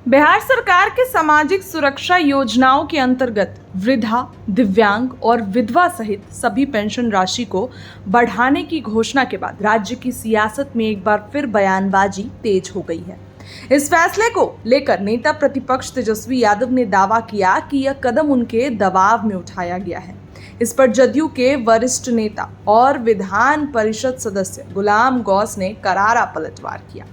बिहार सरकार के सामाजिक सुरक्षा योजनाओं के अंतर्गत वृद्धा, दिव्यांग और विधवा सहित सभी पेंशन राशि को बढ़ाने की घोषणा के बाद राज्य की सियासत में एक बार फिर बयानबाजी तेज हो गई है। इस फैसले को लेकर नेता प्रतिपक्ष तेजस्वी यादव ने दावा किया कि यह कदम उनके दबाव में उठाया गया है। इस पर जदयू के वरिष्ठ नेता और विधान परिषद सदस्य गुलाम गौस ने करारा पलटवार किया।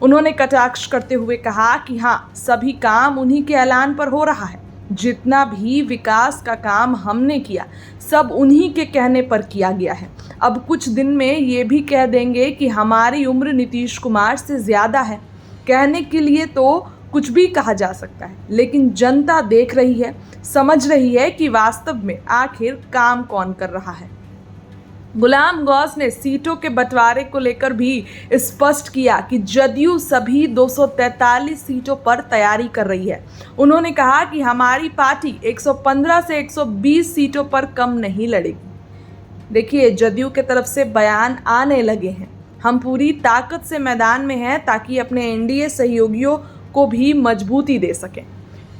उन्होंने कटाक्ष करते हुए कहा कि हाँ, सभी काम उन्हीं के ऐलान पर हो रहा है। जितना भी विकास का काम हमने किया सब उन्हीं के कहने पर किया गया है। अब कुछ दिन में ये भी कह देंगे कि हमारी उम्र नीतीश कुमार से ज़्यादा है। कहने के लिए तो कुछ भी कहा जा सकता है, लेकिन जनता देख रही है, समझ रही है कि वास्तव में आखिर काम कौन कर रहा है। गुलाम गौस ने सीटों के बंटवारे को लेकर भी स्पष्ट किया कि जदयू सभी 243 सीटों पर तैयारी कर रही है। उन्होंने कहा कि हमारी पार्टी 115 से 120 सीटों पर कम नहीं लड़ेगी। देखिए, जदयू के तरफ से बयान आने लगे हैं। हम पूरी ताकत से मैदान में हैं ताकि अपने एनडीए सहयोगियों को भी मजबूती दे सकें।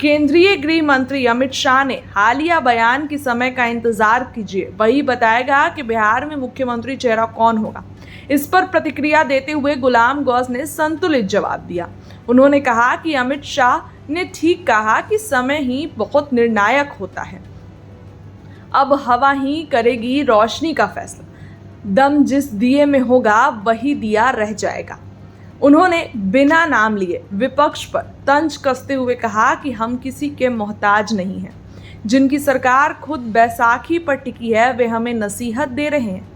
केंद्रीय गृह मंत्री अमित शाह ने हालिया बयान के समय का इंतजार कीजिए, वही बताएगा कि बिहार में मुख्यमंत्री चेहरा कौन होगा। इस पर प्रतिक्रिया देते हुए गुलाम गौस ने संतुलित जवाब दिया। उन्होंने कहा कि अमित शाह ने ठीक कहा कि समय ही बहुत निर्णायक होता है। अब हवा ही करेगी रोशनी का फैसला। दम जिस दिए में होगा वही दिया रह जाएगा। उन्होंने बिना नाम लिए विपक्ष पर तंज कसते हुए कहा कि हम किसी के मोहताज नहीं हैं। जिनकी सरकार खुद बैसाखी पर टिकी है वे हमें नसीहत दे रहे हैं।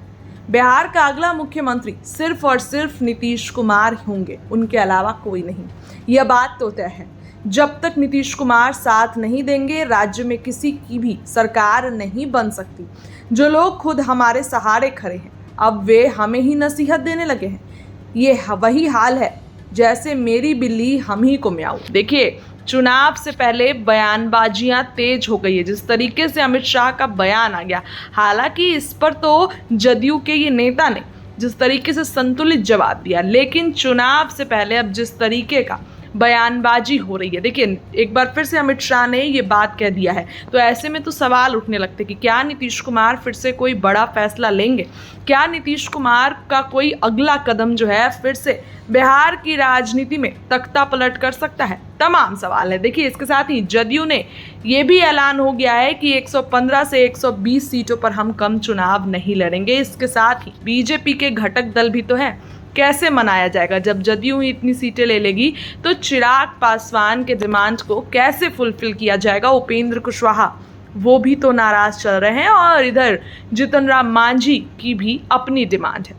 बिहार का अगला मुख्यमंत्री सिर्फ और सिर्फ नीतीश कुमार होंगे, उनके अलावा कोई नहीं। यह बात तो तय है। जब तक नीतीश कुमार साथ नहीं देंगे राज्य में किसी की भी सरकार नहीं बन सकती। जो लोग खुद हमारे सहारे खड़े हैं अब वे हमें ही नसीहत देने लगे हैं। ये वही हाल है जैसे मेरी बिल्ली हम ही को म्याऊं। देखिए, चुनाव से पहले बयानबाजियां तेज हो गई है। जिस तरीके से अमित शाह का बयान आ गया, हालांकि इस पर तो जदयू के ये नेता ने जिस तरीके से संतुलित जवाब दिया, लेकिन चुनाव से पहले अब जिस तरीके का बयानबाजी हो रही है, देखिए एक बार फिर से अमित शाह ने ये बात कह दिया है, तो ऐसे में तो सवाल उठने लगते कि क्या नीतीश कुमार फिर से कोई बड़ा फैसला लेंगे? क्या नीतीश कुमार का कोई अगला कदम जो है फिर से बिहार की राजनीति में तख्ता पलट कर सकता है? तमाम सवाल है। देखिए, इसके साथ ही जदयू ने ये भी ऐलान हो गया है कि 115 से 120 सीटों पर हम कम चुनाव नहीं लड़ेंगे। इसके साथ ही बीजेपी के घटक दल भी तो हैं। कैसे मनाया जाएगा? जब जदयू ही इतनी सीटें ले लेगी तो चिराग पासवान के डिमांड को कैसे फुलफिल किया जाएगा? उपेंद्र कुशवाहा वो भी तो नाराज चल रहे हैं और इधर जीतन राम मांझी की भी अपनी डिमांड है।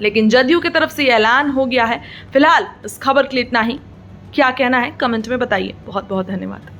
लेकिन जदयू की तरफ से ऐलान हो गया है। फिलहाल इस खबर के लिए इतना ही। क्या कहना है कमेंट में बताइए। बहुत बहुत धन्यवाद।